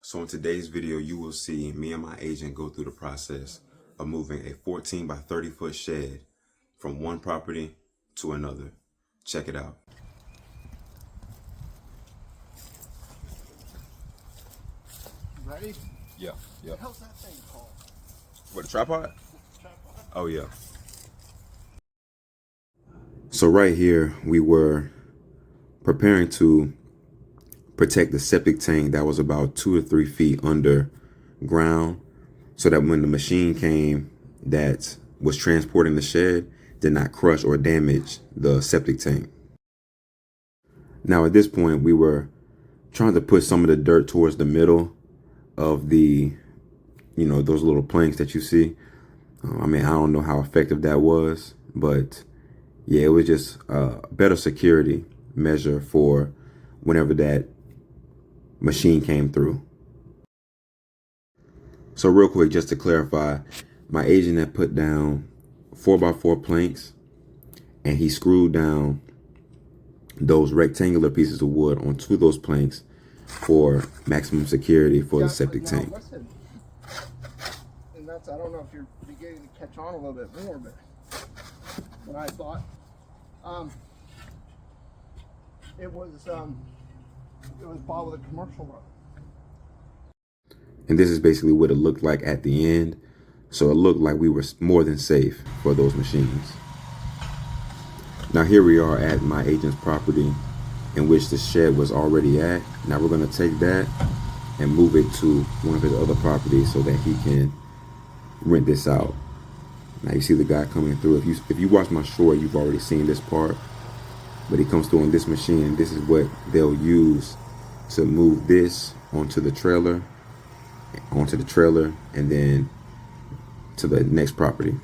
So in today's video, you will see me and my agent go through the process of moving a 14 by 30 foot shed from one property to another. Check it out. Ready? Yeah. What the hell's that thing called? What, a tripod? Tripod. Oh yeah. So right here, we were preparing to protect the septic tank that was about 2 to 3 feet under ground, so that when the machine came that was transporting the shed, did not crush or damage the septic tank. Now at this point, we were trying to put some of the dirt towards the middle of the, those little planks that you see. I don't know how effective that was, but yeah, it was just a better security measure for whenever that machine came through. So real quick, just to clarify, my agent had put down 4x4 planks, and he screwed down those rectangular pieces of wood onto those planks for maximum security for the septic tank. Listen, and that's, I don't know if you're beginning to catch on a little bit more, but what I thought, it was bought with a commercial road. And this is basically what it looked like at the end. So it looked like we were more than safe for those machines. Now here we are at my agent's property in which the shed was already at. Now we're going to take that and move it to one of his other properties so that he can rent this out. Now you see the guy coming through. If you watch my short, you've already seen this part, but he comes through on this machine, and this is what they'll use to move this onto the trailer, and then to the next property.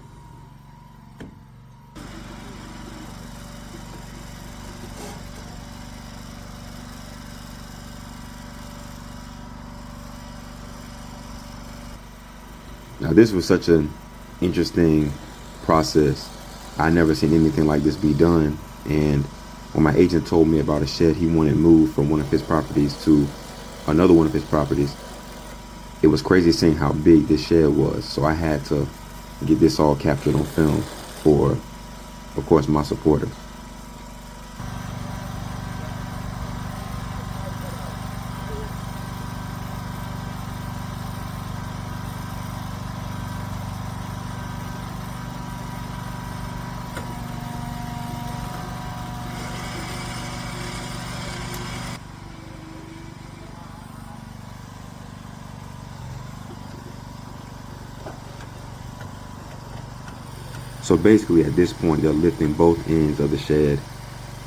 Now this was such an interesting process. I never seen anything like this be done. And when my agent told me about a shed he wanted moved from one of his properties to another one of his properties, it was crazy seeing how big this shed was. So I had to get this all captured on film for, of course, my supporters. So basically at this point, they're lifting both ends of the shed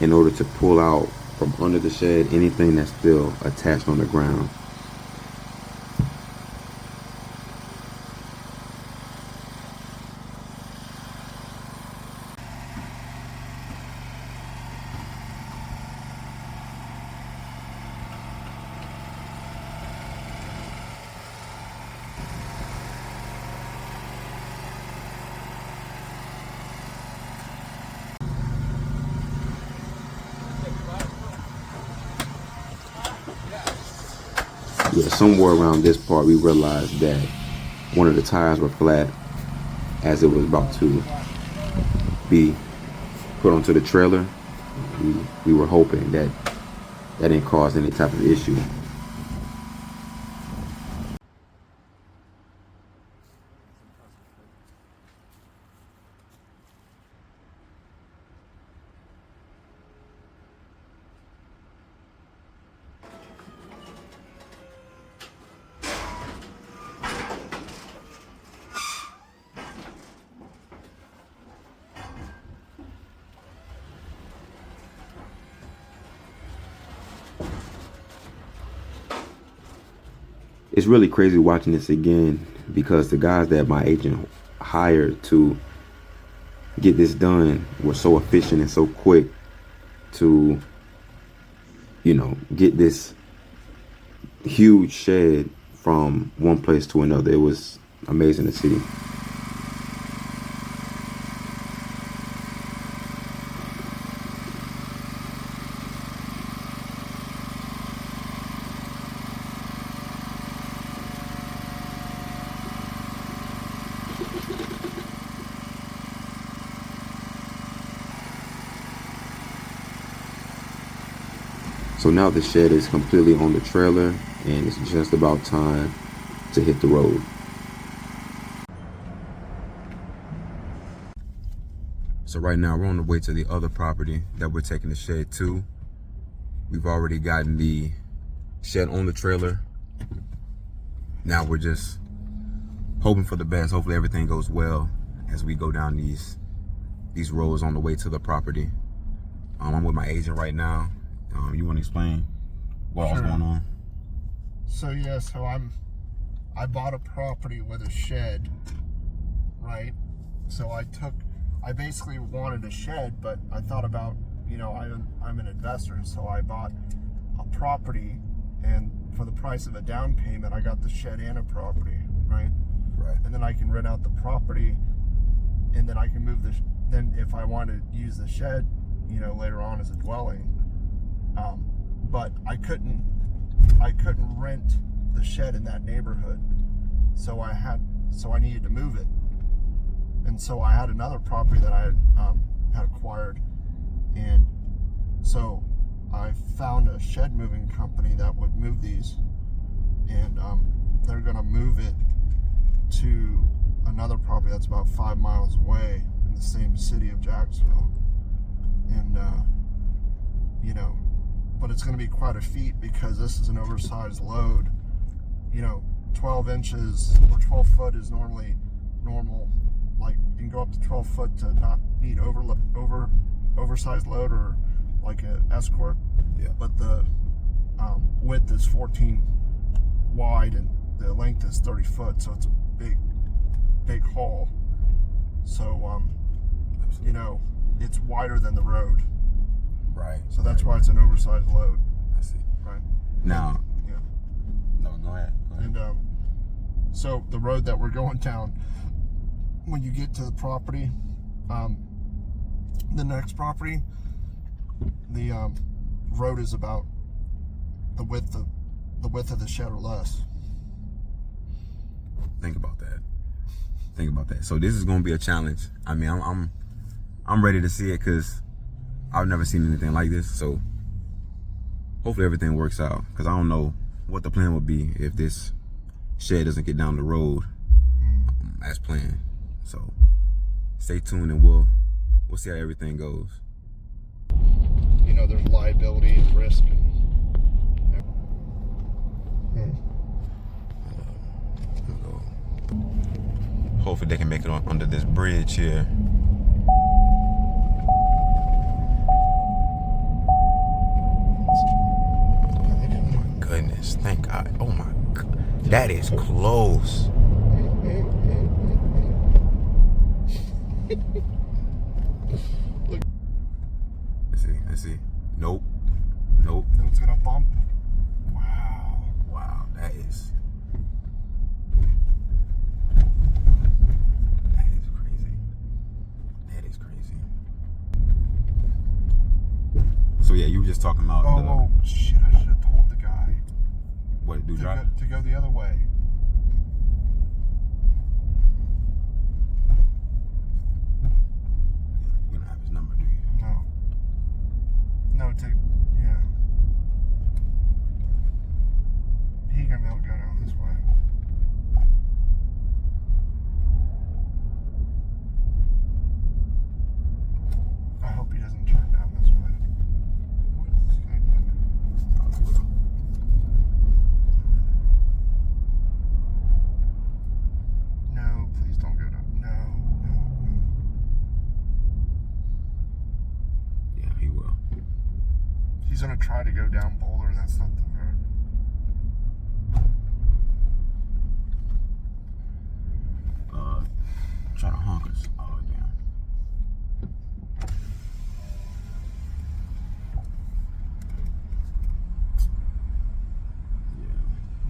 in order to pull out from under the shed anything that's still attached on the ground. Yeah, somewhere around this part, we realized that one of the tires were flat as it was about to be put onto the trailer. We were hoping that that didn't cause any type of issue. It's really crazy watching this again because the guys that my agent hired to get this done were so efficient and so quick to, get this huge shed from one place to another. It was amazing to see. So now the shed is completely on the trailer, and it's just about time to hit the road. So right now we're on the way to the other property that we're taking the shed to. We've already gotten the shed on the trailer. Now we're just hoping for the best. Hopefully everything goes well as we go down these roads on the way to the property. I'm with my agent right now. You want to explain what all's going on? So yeah, I bought a property with a shed, right? So I basically wanted a shed, but I thought about, I'm an investor, so I bought a property, and for the price of a down payment, I got the shed and a property, right? Right. And then I can rent out the property, and then I can move then if I want to use the shed, later on as a dwelling. But I couldn't rent the shed in that neighborhood, so I needed to move it, and so I had another property that I had acquired, and so I found a shed moving company that would move these, and they're gonna move it to another property that's about 5 miles away in the same city of Jacksonville, and but it's going to be quite a feat because this is an oversized load. 12 inches or 12 foot is normally normal. Like, you can go up to 12 foot to not need oversized load or like an Escort. Yeah. But the width is 14 wide and the length is 30 foot, so it's a big haul. So it's wider than the road. Right. So that's why it's an oversized load. I see. Right. Now. Yeah. No, go ahead. And so the road that we're going down, when you get to the property, the next property, the road is about the width of the shed or less. Think about that. So this is going to be a challenge. I mean, I'm ready to see it because I've never seen anything like this. So hopefully everything works out, because I don't know what the plan would be if this shed doesn't get down the road as planned. So stay tuned and we'll see how everything goes. There's liability and risk. Hopefully they can make it under this bridge here. Goodness, thank God. Oh my God, that is close. Let's see. Nope. It's gonna bump. Wow, that is crazy. So yeah, you were just talking about Oh shit, I should have told the guy. What, do drive? To go the other way. You don't have his number, do you? No, yeah. He can be able to go down this way. I hope he doesn't turn down this way. What is this guy doing? No, please don't go down. No. Yeah, he will. He's gonna try to go down Boulder, and that's not the road. Try to honk us. Oh, damn. Yeah.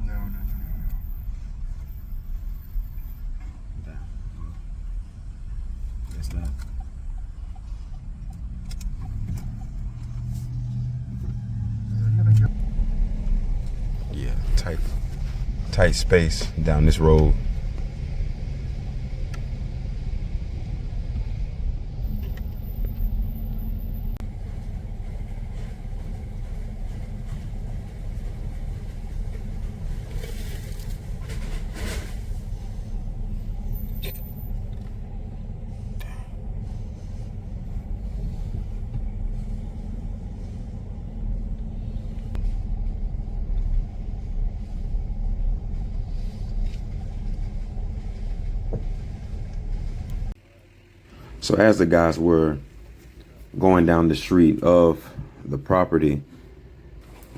No. Damn. Guess that. Yeah, tight space down this road. So as the guys were going down the street of the property,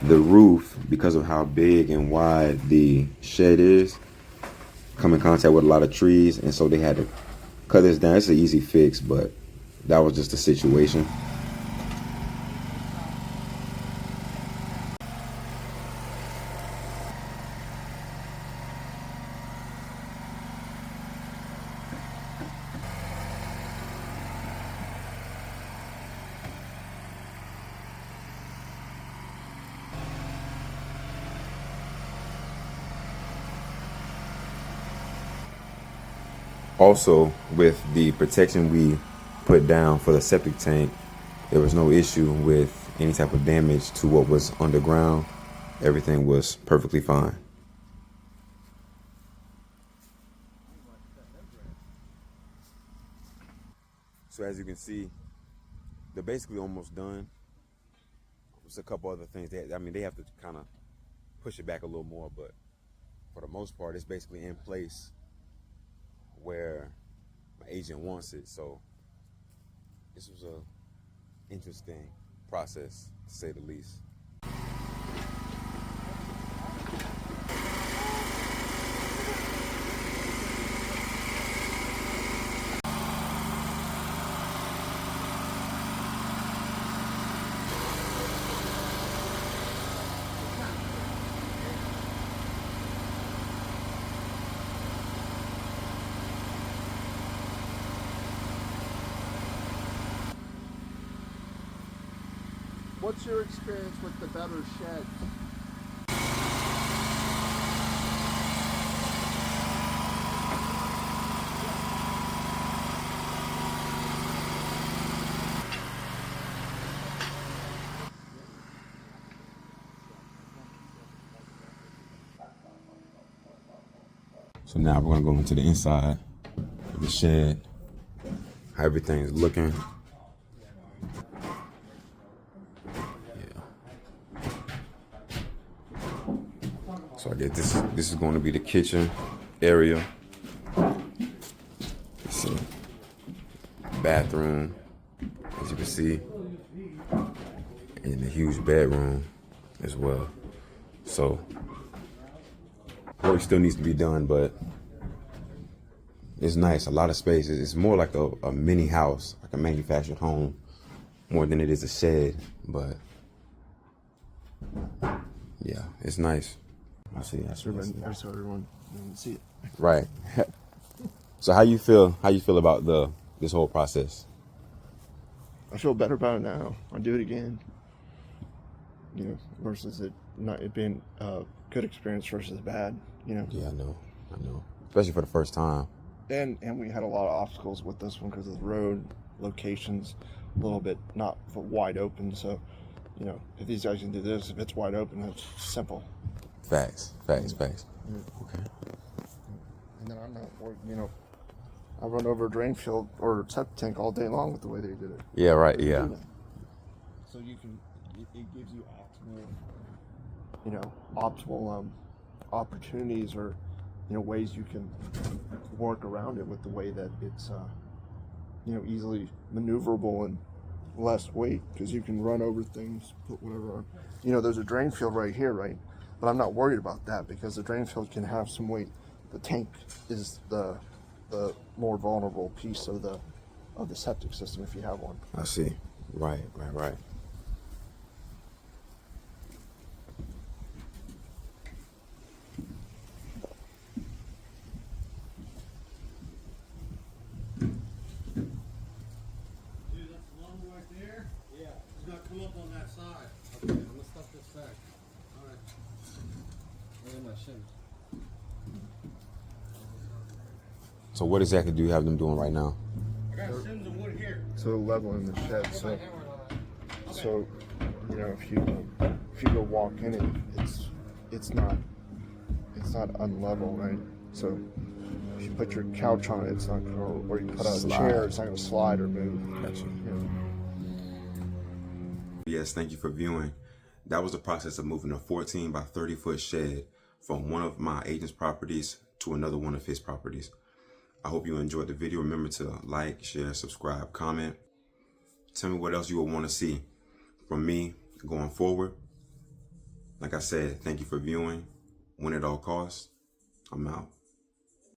the roof, because of how big and wide the shed is, come in contact with a lot of trees, and so they had to cut this down. It's an easy fix, but that was just the situation. Also, with the protection we put down for the septic tank, there was no issue with any type of damage to what was underground. Everything was perfectly fine. So as you can see, they're basically almost done. There's a couple other things they have to kind of push it back a little more, but for the most part, it's basically in place where my agent wants it. So this was a interesting process, to say the least. What's your experience with the better sheds? So now we're gonna go into the inside of the shed, how everything's looking. So I guess this is going to be the kitchen area. Let's see. Bathroom, as you can see, and a huge bedroom as well. So work still needs to be done, but it's nice. A lot of space. It's more like a mini house, like a manufactured home, more than it is a shed. But yeah, it's nice. I see. So everyone can see it. Right. So how you feel about this whole process? I feel better about it now. I'll do it again. Versus it being a good experience versus bad. Yeah, I know. Especially for the first time. And we had a lot of obstacles with this one because of the road, locations, a little bit not wide open. So, if these guys can do this, if it's wide open, it's simple. Facts. Yeah. Okay. And then I'm not worried, I run over a drain field or septic tank all day long with the way they did it. Yeah, right, yeah. So it gives you optimal opportunities or, ways you can work around it with the way that it's, easily maneuverable and less weight because you can run over things, put whatever on. There's a drain field right here, right? But I'm not worried about that because the drain field can have some weight. The tank is the more vulnerable piece of the septic system if you have one. I see. Right. Come up on that side. Okay, I'm gonna stuff this back. Alright. Where are my shims? So what exactly do you have them doing right now? I got shims and wood here. So leveling the shed. So if you go walk in it, it's not unlevel, right? So if you put your couch on it, it's not gonna, or you put a chair, it's not gonna slide or move. Gotcha. Yes, thank you for viewing. That was the process of moving a 14 by 30 foot shed from one of my agent's properties to another one of his properties. I hope you enjoyed the video. Remember to like, share, subscribe, comment. Tell me what else you would want to see from me going forward. Like I said, thank you for viewing. Win at all costs. I'm out.